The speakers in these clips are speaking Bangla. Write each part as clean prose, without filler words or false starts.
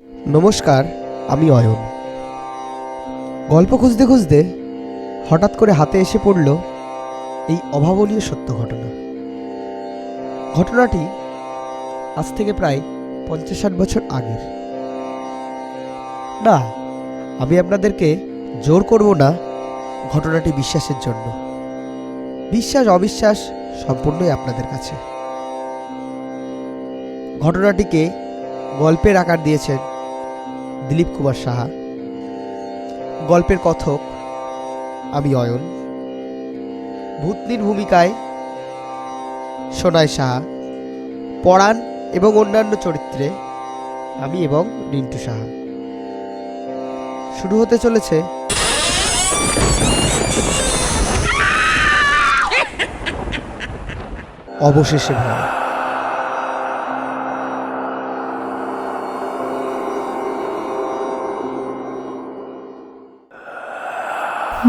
নমস্কার, আমি অয়ন। গল্প খুঁজতে খুঁজতে হঠাৎ করে হাতে এসে পড়ল এই অভাবনীয় সত্য ঘটনা। ঘটনাটি আজ থেকে প্রায় 50-60 বছর আগের। না, আমি আপনাদেরকে জোর করব না ঘটনাটি বিশ্বাসের জন্য। বিশ্বাস অবিশ্বাস সম্পূর্ণই আপনাদের কাছে। ঘটনাটিকে গল্পের আকার দিয়েছেন দিলীপ কুমার সাহা। গল্পের কথক আমি অয়ন। ভূতনির ভূমিকায় সোনাই সাহা, পরাণ এবং অন্যান্য চরিত্রে আমি এবং রিন্টু সাহা। শুরু হতে চলেছে অবশেষে ভয়।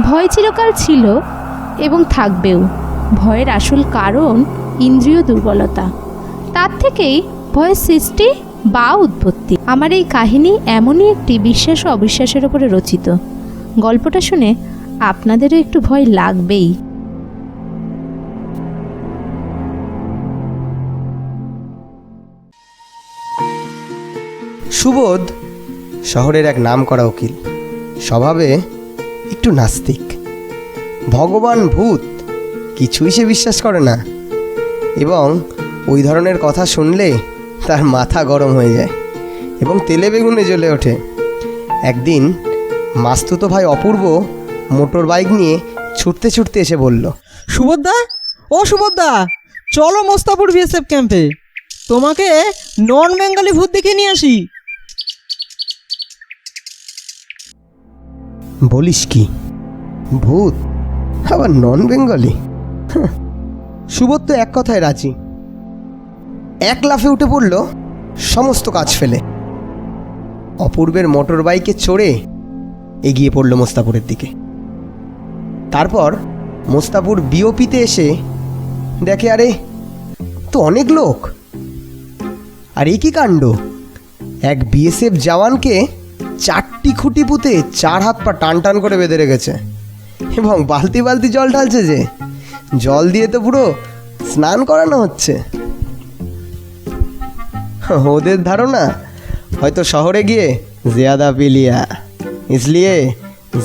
ভয় চিরকাল ছিল এবং থাকবেও। ভয়ের আসল কারণ ইন্দ্রিয় দুর্বলতা, তার থেকেই ভয়ের সৃষ্টি বা উৎপত্তি। আমার এই কাহিনী এমনই একটি বিশ্বাস ও অবিশ্বাসের উপরে রচিত। গল্পটা শুনে আপনাদেরও একটু ভয় লাগবেই। সুবোধ শহরের এক নামকরা উকিল, স্বভাবে একটু নাস্তিক। ভগবান ভূত কিছুই সে বিশ্বাস করে না এবং ওই ধরনের কথা শুনলে তার মাথা গরম হয়ে যায় এবং তেলে বেগুনে জ্বলে ওঠে। একদিন মাস্তুতো ভাই অপূর্ব মোটর বাইক নিয়ে ছুটতে ছুটতে এসে বলল, সুবোধদা, ও সুবোধদা, চলো মোস্তাপুর বিএসএফ ক্যাম্পে, তোমাকে নন বেঙ্গলি ভূত দেখে নিয়ে আসি। বলিস কি, ভূত আবার নন বেঙ্গলি? সুবোধ তো এক কথায় রাজি। এক লাফে উঠে পড়ল সমস্ত কাজ ফেলে। অপূর্বের মোটর বাইকে চড়ে এগিয়ে পড়ল মোস্তাপুরের দিকে। তারপর মোস্তাপুর বিওপিতে এসে দেখে, আরে তো অনেক লোক। আর এই কি কাণ্ড, এক বিএসএফ জওয়ানকে 4টি খুঁটি পুঁতে 4 হাত পা টান টান করে বেঁধে রেখেছে এবং বালতি বালতি জল ঢালছে। যে জল দিয়ে তো পুরো স্নান করানো হচ্ছে। ওদের ধারণা হয়তো শহরে গিয়ে জিয়াদা পি লিয়া, ইসলিয়ে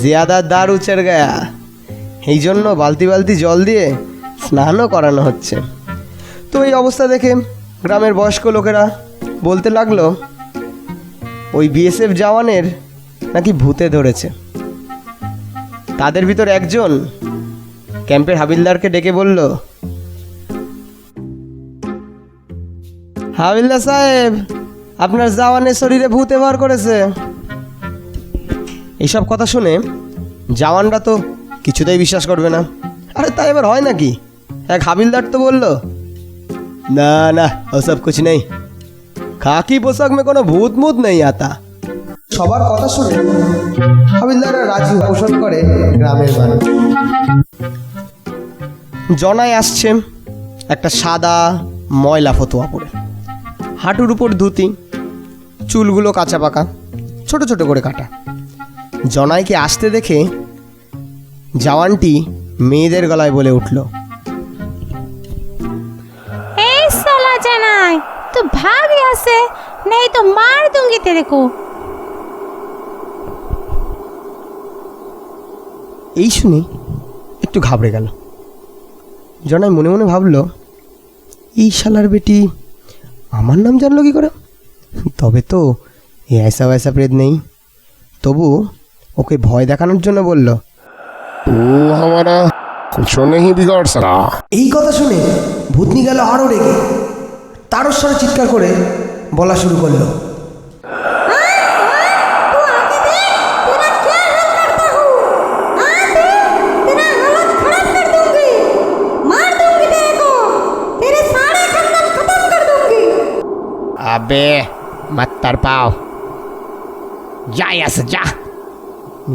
জিয়াদা দারু চড় গয়া, এই জন্য বালতি বালতি জল দিয়ে স্নানও করানো হচ্ছে। তো এই অবস্থা দেখে গ্রামের বয়স্ক লোকেরা বলতে লাগলো, ওই বিএসএফ জওয়ানের নাকি ভূতে ধরেছে। তাদের ভিতর একজন ক্যাম্পের হাবিলদারকে ডেকে বলল, হাবিলদার সাহেব, আপনার জওয়ানের শরীরে ভূত এবার করেছে। এইসব কথা শুনে জওয়ানরা তো কিছুতেই বিশ্বাস করবে না। আরে তাই এবার হয় নাকি? এক হাবিলদার তো বলল, না না, ওসব কুছ নেই, খাকি পোশাক মে কোনো ভূত মুত নেই আতা। সবার কথা শুনে হাবিলদাররা রাজি পোষণ করে গ্রামের মানুষ। জনায় আসছে একটা সাদা ময়লা ফতুয়া পরে, হাঁটুর উপর ধুতি, চুলগুলো কাঁচা পাকা, ছোট ছোট করে কাটা। জনাইকে আসতে দেখে জওয়ানটি মেয়েদের গলায় বলে উঠল, এই সালা জানাই, তো ভাগ আছে, নেই তো মার दूंगी तेरे को। এই শুনে একটু ঘাবড়ে গেল। জনাই মনে মনে ভাবল, এই শালার বেটি আমার নাম জানলো কি করে? তবে তো এ ऐसा वैसा প্রেত নেই। তবু ওকে ভয় দেখানোর জন্য বলল, तू हमारा कुछ नहीं बिगाड़ सका। এই কথা শুনে ভূতনি গেল আরও রেগে, তারও স্বরে চিৎকার করে বলা শুরু করলো, अबे मत तड़पाओ, जा यहाँ से जा,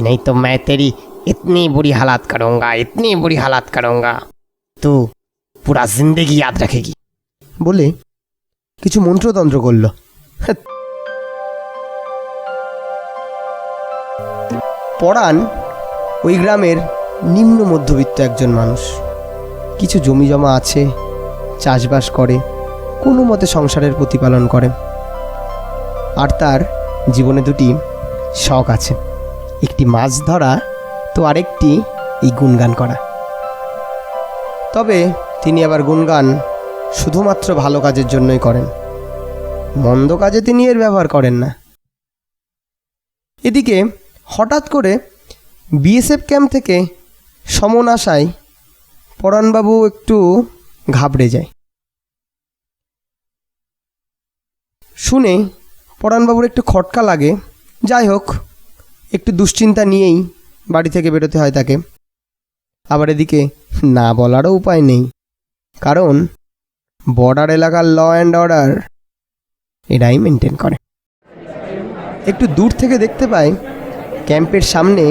नहीं तो मैं तेरी इतनी बुरी हालत करूँगा, इतनी बुरी हालत करूँगा, तू पूरा जिंदगी याद रखेगी। বলে কিছু মন্ত্রতন্ত্র করল। পরাণ ওই গ্রামের নিম্ন মধ্যবিত্ত একজন মানুষ। কিছু জমি জমা আছে, চাষবাস করে, কোনো মতে সংসারের প্রতিপালন করে। আর তার জীবনে দুটি শখ আছে, একটি মাছ ধরা, তো আরেকটি এই গুণগান করা। তবে তিনি আবার গুণগান শুধুমাত্র ভালো কাজের জন্যই করেন, মন্দ কাজে তিনি এর ব্যবহার করেন না। এদিকে হঠাৎ করে বিএসএফ ক্যাম্প থেকে সমন আসায় পরাণবাবু একটু ঘাবড়ে যায়। শুনে পরাণবাবুর একটু খটকা লাগে। যাই হোক, একটু দুশ্চিন্তা নিয়েই বাড়ি থেকে বেরোতে হয় তাকে। আবার এদিকে না বলারও উপায় নেই, কারণ বর্ডার এলাকার ল অ্যান্ড অর্ডার এরাই মেনটেন করে। একটু দূর থেকে দেখতে পায় ক্যাম্পের সামনে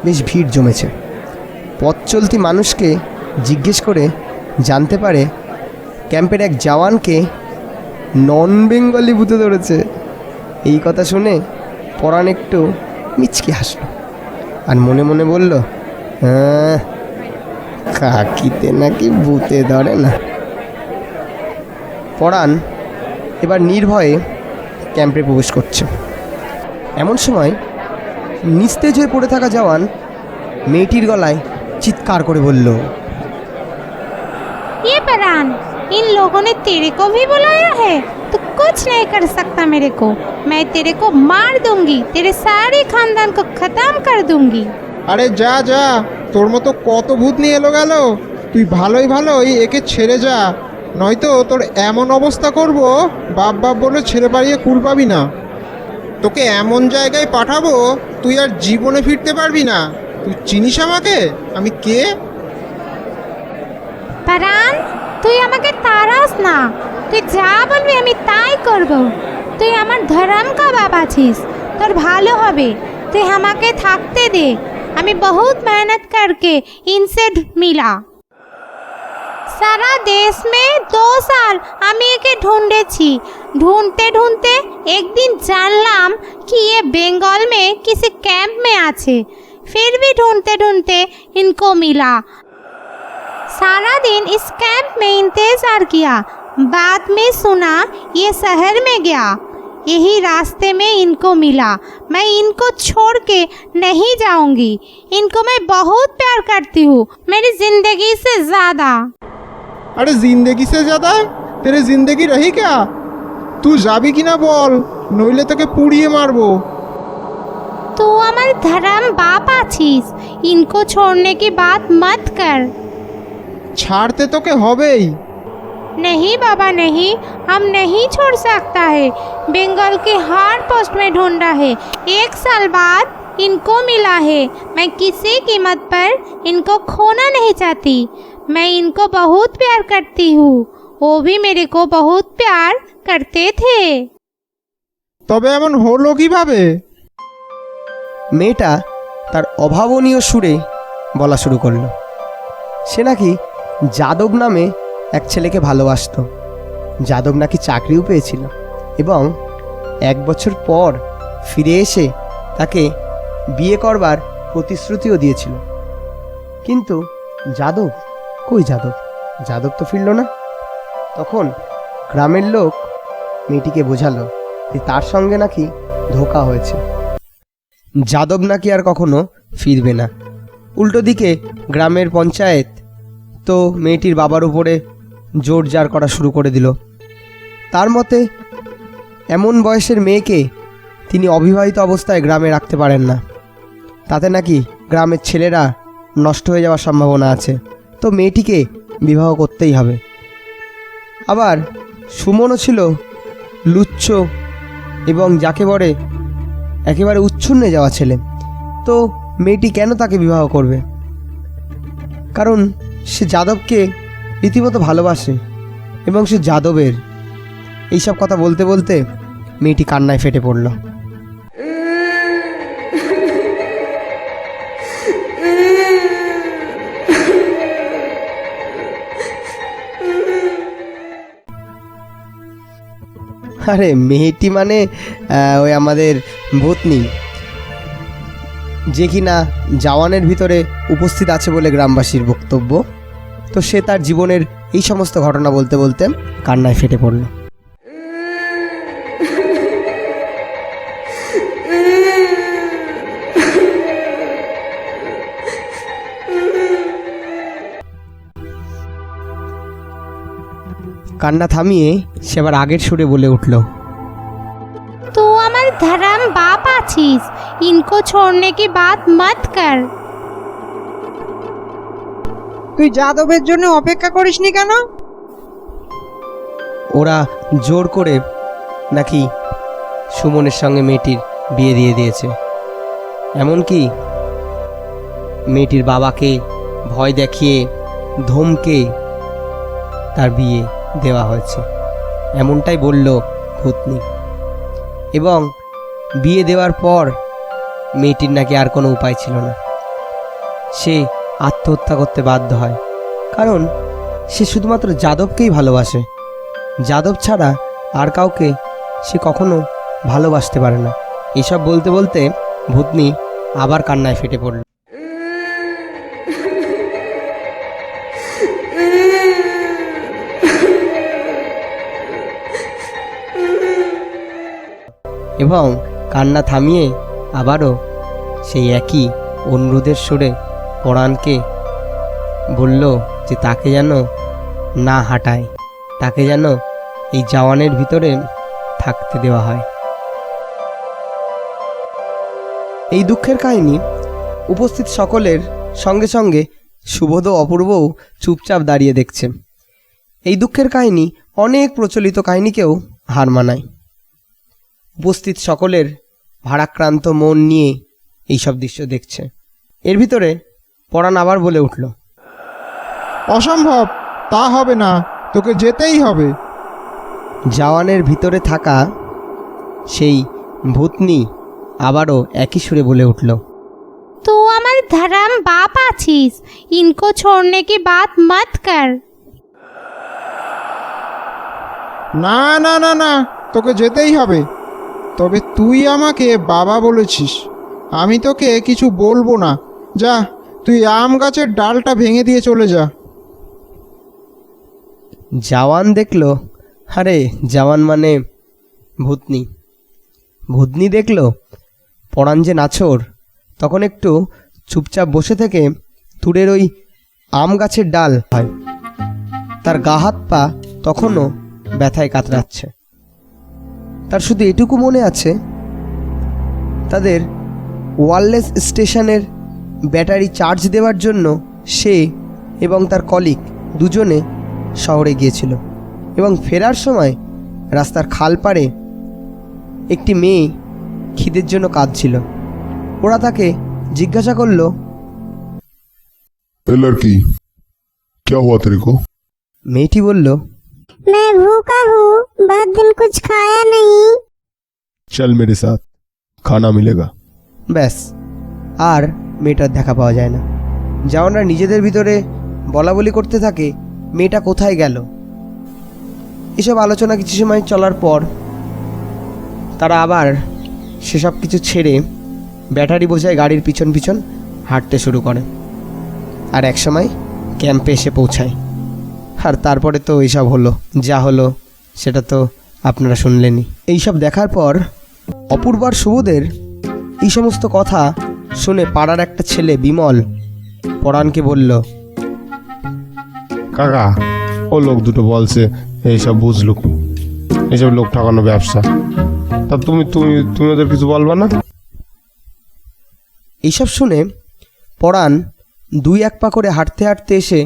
বেশ ভিড় জমেছে। পথ চলতি মানুষকে জিজ্ঞেস করে জানতে পারে ক্যাম্পের এক জওয়ানকে নন বেঙ্গলি ভূতে ধরেছে। এই কথা শুনে পরাণ একটু মিচকি হাসল আর মনে মনে বলল, হ্যাঁ, কাকিতে নাকি ভূতে ধরে না। পরাণ এবার নির্ভয়ে ক্যাম্পে প্রবেশ করছে। এমন সময় নিস্তেজ হয়ে পড়ে থাকা জওয়ান মেয়েটির গলায় চিৎকার করে বলল, ये परान, इन लोगों ने तेरे को भी बुलाया है? तू कुछ नहीं कर सकता मेरे को। मैं तेरे को मार दूंगी, तेरे सारे खानदान को खत्म कर दूंगी। আরে যা যা, তোর মতো কত ভূত নিয়ে এলো গেল। তুই ভালোই একে ছেড়ে যা, নয়তো তোর এমন অবস্থা করব বাপ বাপ বলে ছেড়ে বাড়িয়ে কুল পাবি না। তোকে এমন জায়গায় পাঠাবো তুই আর জীবনে ফিরতে পারবি না। তুই চিনিস আমাকে? আমি কে? পরান, তুই আমাকে তারাস না। তুই যা বলবি আমি তাই করব। তুই আমার ধর্ম का बाप আছিস, তোর ভালো হবে। তুই আমাকে থাকতে দে, আমি বহুত मेहनत करके इनसे मिला। सारा देश में 2 साल আমি একে ढूंढेছি। ढूंढते ढूंढते एक दिन जानलाम कि ये बंगाल में किसी कैंप में আছে। फिर भी ढूंढते ढूंढते इनको मिला। सारा दिन इस कैंप में इंतजार किया। बाद में सुना ये शहर में गया। यही रास्ते में इनको मिला। मैं इनको छोड़ के नहीं जाऊंगी। इनको मैं बहुत प्यार करती हूँ, मेरी जिंदगी से ज़्यादा। अरे जिंदगी से ज्यादा तेरे जिंदगी रही क्या? तू যাবি কিনা বল, নইলে তোকে পুড়িয়ে মারবো। तू हमारे धर्म बाप आछिस, इनको छोड़ने की बात मत कर। ছাড়তে তোকে হবেই। नहीं बाबा नहीं, हम नहीं छोड़ सकता है। बंगाल के हर पोस्ट में ढूंढा है, 1 साल बाद इनको मिला है। मैं किसी कीमत पर इनको खोना नहीं चाहती। मैं इनको बहुत प्यार करती हूँ, वो भी मेरे को बहुत प्यार करते थे। তবে এমন হলো কিভাবে? মেয়েটা তার অভাবনীয় সুরে বলা শুরু করলো। সে নাকি যাদব নামে এক ছেলেকে ভালোবাসতো। যাদব নাকি চাকরিও পেয়েছিল এবং 1 বছর পর ফিরে এসে তাকে বিয়ে করবার প্রতিশ্রুতিও দিয়েছিল। কিন্তু যাদব কই? যাদব তো ফিরল না। তখন গ্রামের লোক মেয়েটিকে বোঝালো যে তার সঙ্গে নাকি ধোঁকা হয়েছে, যাদব নাকি আর কখনো ফিরবে না। উল্টো দিকে গ্রামের পঞ্চায়েত তো মেয়েটির বাবার উপরে জোর জার করা শুরু করে দিল। তার মতে এমন বয়সের মেয়েকে তিনি অবিবাহিত অবস্থায় গ্রামে রাখতে পারেন না, তাতে নাকি গ্রামের ছেলেরা নষ্ট হয়ে যাওয়ার সম্ভাবনা আছে। তো মেয়েটিকে বিবাহ করতেই হবে। আবার সুমনও ছিল লুচ্ছ এবং যাকে বলে একেবারে উচ্ছন্নে যাওয়া ছেলে। তো মেয়েটি কেন তাকে বিবাহ করবে? কারণ সে যাদবকে রীতিমতো ভালোবাসে এবং সে যাদবের। এইসব কথা বলতে বলতে মেয়েটি কান্নায় ফেটে পড়ল। আরে মেয়েটি মানে ওই আমাদের ভূতনি। যে কিনা জওয়ানের ভিতরে উপস্থিত আছে বলে গ্রামবাসীর বক্তব্য। তো সে তার জীবনের এই সমস্ত ঘটনা বলতে বলতে কান্নায় ফেটে পড়ল। কান্না থামিয়ে সে আবার আগের সুরে বলে উঠল, तू हमारे धर्म बाप आछिस, इनको छोड़ने की बात मत कर। তুই যাদবের জন্য অপেক্ষা করিসনি কেন? ওরা জোর করে নাকি সুমনের সঙ্গে মেয়েটির বিয়ে দিয়ে দিয়েছে। এমনকি মেয়েটির বাবাকে ভয় দেখিয়ে ধমকে তার বিয়ে দেওয়া হয়েছে, এমনটাই বলল ভূতনি। এবং বিয়ে দেওয়ার পর মেয়েটির নাকি আর কোনো উপায় ছিল না, সে আত্মহত্যা করতে বাধ্য হয়। কারণ সে শুধুমাত্র যাদবকেই ভালোবাসে, যাদব ছাড়া আর কাউকে সে কখনো ভালোবাসতে পারে না। এসব বলতে বলতে ভূতনি আবার কান্নায় ফেটে পড়ল। এবং কান্না থামিয়ে আবারও সেই একই অনুরোধের সুরে পরাণকে বলল যে তাকে যেন না হাঁটায়, তাকে যেন এই জওয়ানের ভিতরে থাকতে দেওয়া হয়। এই দুঃখের কাহিনী উপস্থিত সকলের সঙ্গে সঙ্গে সুবোধ ও অপূর্বও চুপচাপ দাঁড়িয়ে দেখছে। এই দুঃখের কাহিনী অনেক প্রচলিত কাহিনীকেও হার মানায়। উপস্থিত সকলের ভারাক্রান্ত মন নিয়ে এইসব দৃশ্য দেখছে। এর ভিতরে পরাণ আবার বলে উঠল, অসম্ভব, তা হবে না, তোকে যেতেই হবে। জওয়ানের ভিতরে থাকা সেই ভূতনি আবারও একই সুরে বলে উঠল, तू हमारे धर्म बाप आछिस, इनको छोड़ने की बात मत कर। না না না না, তোকে যেতেই হবে। তবে তুই আমাকে বাবা বলেছিস, আমি তোকে কিছু বলবো না। যা, তুই আম গাছের ডালটা ভেঙে দিয়ে চলে যা। জওয়ান দেখল, আরে জওয়ান মানে ভূতনি। ভূতনি দেখল পরাণ যে নাছোড়, তখন একটু চুপচাপ বসে থেকে তুরের ওই আম গাছের ডাল হয়, তার গা হাত পা তখনও ব্যথায় কাতরাচ্ছে। তার শুধু এটুকু মনে আছে, তাদের ওয়্যারলেস স্টেশনের ব্যাটারি চার্জ দেওয়ার জন্য সে এবং তার কলিগ দুজনে শহরে গিয়েছিল এবং ফেরার সময় রাস্তার খাল পাড়ে একটি মেয়ে খিদের জন্য কাঁদছিল। ওরা তাকে জিজ্ঞাসা করল, ए लड़की, क्या हुआ तेरे को? মেয়েটি বলল, मैं भूखा हूँ, बहुत दिन कुछ खाया नहीं। चल मेरे साथ, खाना मिलेगा। ব্যাস, আর মেয়েটার দেখা পাওয়া যায় না। জওয়ানরা নিজেদের ভিতরে বলাবলি করতে থাকে, মেয়েটা কোথায় গেল। এসব আলোচনা কিছু সময় চলার পর তারা আবার সেসব কিছু ছেড়ে ব্যাটারি বোঝায় গাড়ির পিছন পিছন হাঁটতে শুরু করে, আর একসময় ক্যাম্পে এসে পৌঁছায়। আর তারপরে তো এইসব হলো, যা হলো সেটা তো আপনারা শুনলেনই। এইসব দেখার পর অপূর্বার সুবোধের এই সমস্ত কথা শুনে পাড়ার একটা ছেলে বিমল পরাণকে বলল, কাকা, ও লোক দুটো বলছে এইসব বুঝলু, এইসব লোক ঠকানো ব্যবসা। তা তুমি তুমি তুমি ওদের কিছু বলবা না? এইসব শুনে পরাণ দুই এক পা করে হাঁটতে হাঁটতে এসে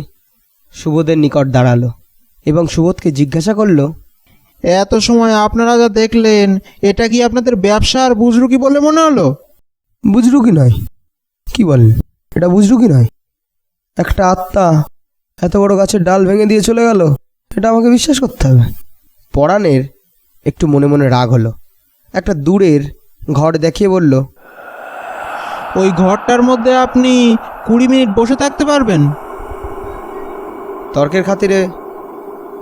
সুবোধের নিকট দাঁড়ালো এবং সুবোধকে জিজ্ঞাসা করলো, এত সময় আপনারা যা দেখলেন, এটা কি আপনাদের ব্যবসার বুজরুকি বলে মনে হলো? বুঝরুকি নয়। কি বলেন? এটা বুঝরুকি নয়। একটা আত্মা এত বড় গাছের ডাল ভেঙে দিয়ে চলে গেল, এটা আমাকে বিশ্বাস করতে হবে। পরাণের একটু মনে মনে রাগ হলো। একটা দূরের ঘর দেখিয়ে বলল, ওই ঘরটার মধ্যে আপনি 20 মিনিট বসে থাকতে পারবেন? তর্কের খাতিরে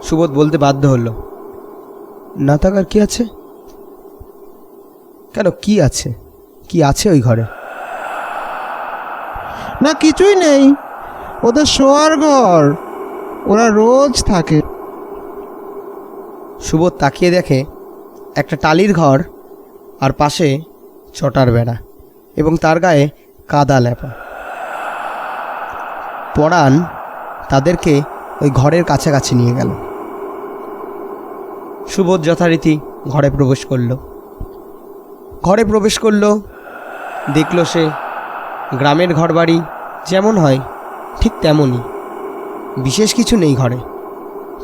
সুবোধ বলতে বাধ্য হলো, না থাকার কি আছে? কেন, কি আছে? কি আছে ওই ঘরে? না কিছুই নেই, ওদের শোয়ার ঘর, ওরা রোজ থাকে। সুবোধ তাকিয়ে দেখে একটা টালির ঘর আর পাশে চটার বেড়া এবং তার গায়ে কাদা লেপা। পরাণ তাদেরকে ওই ঘরের কাছাকাছি নিয়ে গেল। সুবোধ যথারীতি ঘরে প্রবেশ করলো। দেখলো সে গ্রামের ঘরবাড়ি যেমন হয় ঠিক তেমনই, বিশেষ কিছু নেই ঘরে।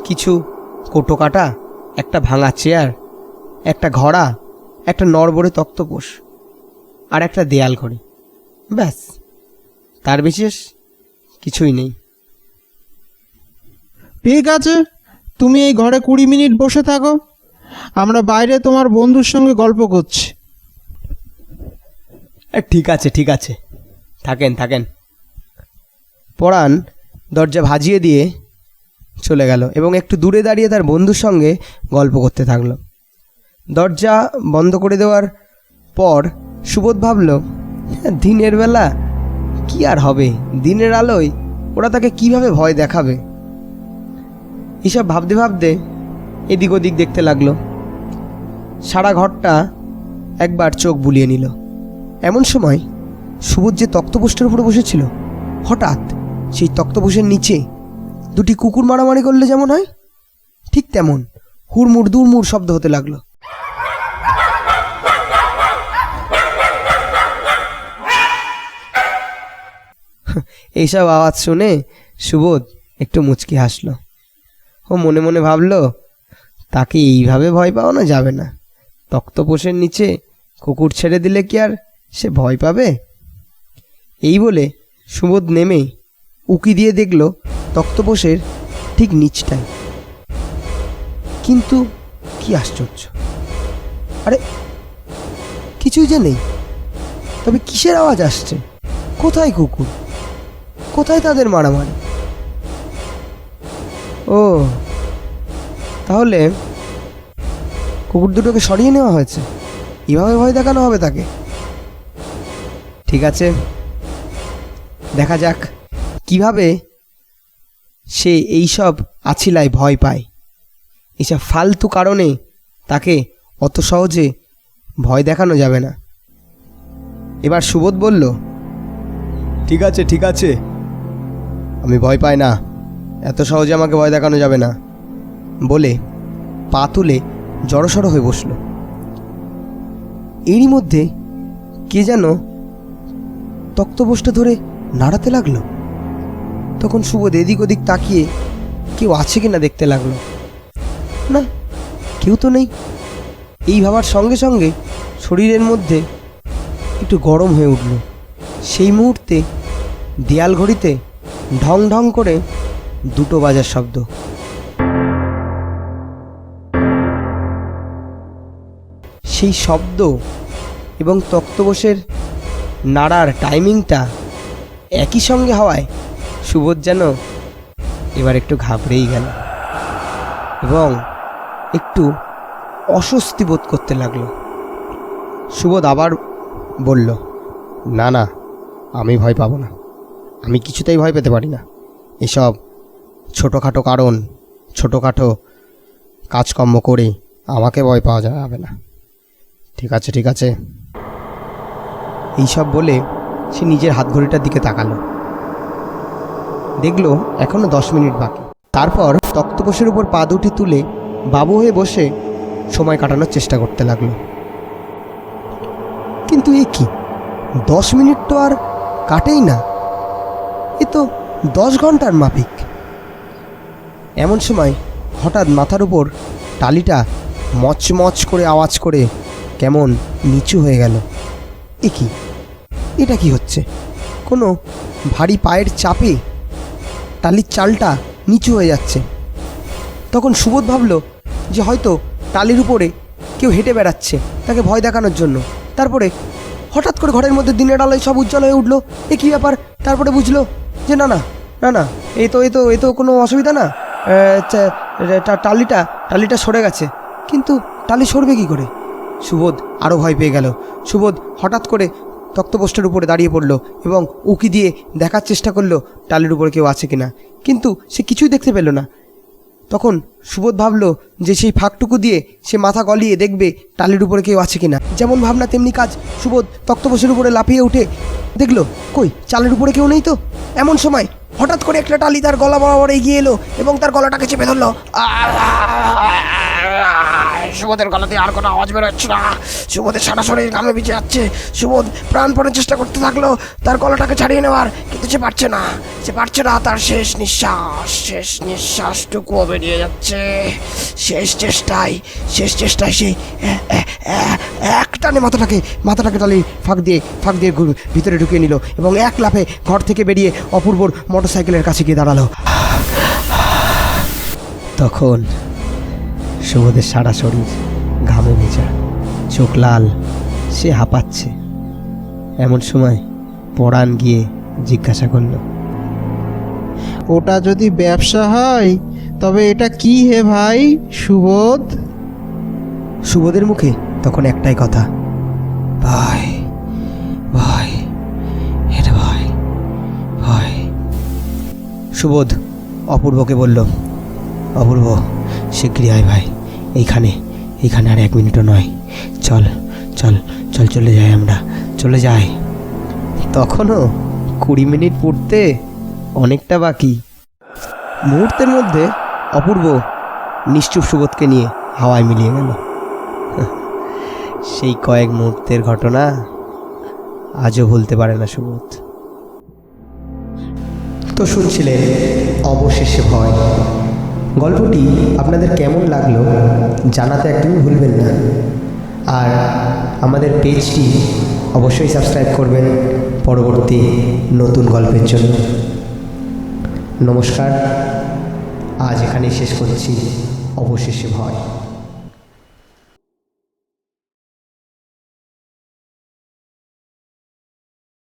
কিছু কোটো কাটা, একটা ভাঙা চেয়ার, একটা ঘড়া, একটা নড়বড়ে তক্তপোষ আর একটা দেয়াল ঘড়ি, ব্যাস, তার বিশেষ কিছুই নেই। ঠিক আছে, তুমি এই ঘরে 20 মিনিট বসে থাকো, আমরা বাইরে তোমার বন্ধুর সঙ্গে গল্প করছি। ঠিক আছে, থাকেন। পরাণ দরজা ভাজিয়ে দিয়ে চলে গেল এবং একটু দূরে দাঁড়িয়ে তার বন্ধুর সঙ্গে গল্প করতে থাকলো। দরজা বন্ধ করে দেওয়ার পর সুবোধ ভাবল, দিনের বেলা কি আর হবে, দিনের আলোয় ওরা তাকে কিভাবে ভয় দেখাবে। এসব ভাবতে ভাবতে এদিক ওদিক দেখতে লাগলো। সারা ঘরটা একবার চোখ বুলিয়ে নিল। এমন সময় সুবোধ যে তক্তপোষের উপরে বসেছিল, হঠাৎ সেই তক্তপোষের নিচে দুটি কুকুর মারামারি করলে যেমন হয় ঠিক তেমন হুড়মুড় দুড়মুড় শব্দ হতে লাগলো। এইসব আওয়াজ শুনে সুবোধ একটু মুচকি হাসল। ও মনে মনে ভাবল, তাকে এইভাবে ভয় পাওয়ানো যাবে না। তক্তপোষের নিচে কুকুর ছেড়ে দিলে কি আর সে ভয় পাবে? এই বলে সুবোধ নেমে উকি দিয়ে দেখল তক্তপোষের ঠিক নিচটায়। কিন্তু কি আশ্চর্য, আরে কিছুই যে নেই। তবে কিসের আওয়াজ আসছে? কোথায় কুকুর? কোথায় তাদের মারামারি? ও, তাহলে কুকুর দুটোকে সরিয়ে নেওয়া হয়েছে, এভাবে ভয় দেখানো হবে তাকে। ঠিক আছে, দেখা যাক কিভাবে সে এইসব আছিলায় ভয় পায়। এইসব ফালতু কারণে তাকে অত সহজে ভয় দেখানো যাবে না। এবার সুবোধ বলল, ঠিক আছে, আমি ভয় পাই না, এত সহজে আমাকে ভয় দেখানো যাবে না বলে পা তুলে জড়সড় হয়ে বসল। এরই মধ্যে কে যেন তক্তপোষটা ধরে নাড়াতে লাগলো। তখন সুবোধ এদিক ওদিক তাকিয়ে কেউ আছে কিনা দেখতে লাগলো। না, কেউ তো নেই। এই ভাবার সঙ্গে সঙ্গে শরীরের মধ্যে একটু গরম হয়ে উঠল। সেই মুহূর্তে দেয়াল ঘড়িতে ঢং ঢং করে 2টো বাজার শব্দ। সেই শব্দ এবং তক্তপোষের নাড়ার টাইমিংটা একই সঙ্গে হওয়ায় সুবোধ যেন এবার একটু ঘাবড়েই গেল এবং একটু অস্বস্তি বোধ করতে লাগলো। সুবোধ আবার বলল, না, আমি ভয় পাবো না, আমি কিছুতেই ভয় পেতে পারি না। এসব ছোটোখাটো কারণ, ছোটোখাটো কাজকর্ম করে আমাকে ভয় পাওয়া যাবে না। ঠিক আছে। এইসব বলে সে নিজের হাতঘড়িটার দিকে তাকালো। দেখলো এখনো 10 মিনিট বাকি। তারপর তক্তপোষের উপর পা দুটি তুলে বাবু হয়ে বসে সময় কাটানোর চেষ্টা করতে লাগলো। কিন্তু এ কি, 10 মিনিট তো আর কাটেই না, এ তো 10 ঘন্টার মাফিক। এমন সময় হঠাৎ মাথার উপর টালিটা মচমচ করে আওয়াজ করে কেমন নিচু হয়ে গেল। এ কি, এটা কি হচ্ছে? কোনো ভারী পায়ের চাপে টালির চালটা নিচু হয়ে যাচ্ছে। তখন সুবোধ ভাবল যে হয়তো টালির উপরে কেউ হেঁটে বেড়াচ্ছে তাকে ভয় দেখানোর জন্য। তারপরে হঠাৎ করে ঘরের মধ্যে দিনের আলোয় সব উজ্জ্বল হয়ে উঠলো। এ কী ব্যাপার? তারপরে বুঝলো যে না, এ তো কোনো অসুবিধা না, টালিটা সরে গেছে। কিন্তু টালি সরবে কী করে? সুবোধ আরও ভয় পেয়ে গেল। সুবোধ হঠাৎ করে তক্তপোস্টের উপরে দাঁড়িয়ে পড়ল এবং উকি দিয়ে দেখার চেষ্টা করলো টালির উপরে কেউ আছে কিনা, কিন্তু সে কিছুই দেখতে পেল না। তখন সুবোধ ভাবলো যে সেই ফাঁকটুকু দিয়ে সে মাথা গলিয়ে দেখবে টালির উপরে কেউ আছে কিনা। যেমন ভাবনা তেমনি কাজ। সুবোধ তক্তপোষের উপরে লাফিয়ে উঠে দেখলো কই চালের উপরে কেউ নেই তো। এমন সময় হঠাৎ করে একটা টালি তার গলা বরাবর এগিয়ে এলো এবং তার গলাটাকে চেপে ধরলো। সুবোধের গলাতে আর কোনো আওয়াজ বেরোচ্ছে না। সুবোধের সারা শরীর ঘামে ভিজে যাচ্ছে। সুবোধ প্রাণপণে চেষ্টা করতে থাকলো তার গলাটাকে ছাড়িয়ে নেওয়ার, কিন্তু সে পারছে না। তার শেষ নিঃশ্বাসটুকুও বেরিয়ে যাচ্ছে। শেষ চেষ্টায় সে একটানে মাথাটাকে টালির ফাঁক দিয়ে ভিতরে ঢুকিয়ে নিল এবং এক লাফে ঘর থেকে বেরিয়ে অপূর্বর মোটরসাইকেলের কাছে গিয়ে দাঁড়ালো। তখন সুবোধের সারা শরীর ঘামে ভেজা, চোখ লাল, সে হাঁপাচ্ছে। এমন সময় পরাণ গিয়ে জিজ্ঞাসা করলো, ওটা যদি ব্যবসা হয় তবে এটা কি হে ভাই সুবোধ? সুবোধের মুখে তখন একটাই কথা, ভয় ভয়, এটা ভয় ভয়। সুবোধ অপূর্বকে বলল, অপূর্ব শীঘ্রই আয় ভাই, এইখানে আর 1 মিনিটও নয়, চল আমরা চলে যাই। তখনও 20 মিনিট পড়তে অনেকটা বাকি। মুহূর্তের মধ্যে অপূর্ব নিশ্চুপ সুবোধকে নিয়ে হাওয়ায় মিলিয়ে গেল। সেই কয়েক মুহূর্তের ঘটনা আজও ভুলতে পারে না সুবোধ। তো শুনছিলেন অবশেষে ভয়। গল্পটি আপনাদের কেমন লাগলো জানাতে একদমই ভুলবেন না। আর আমাদের পেজটি অবশ্যই সাবস্ক্রাইব করবেন পরবর্তী নতুন গল্পের জন্য। নমস্কার, আজ এখানেই শেষ করছি অবশেষে ভয়।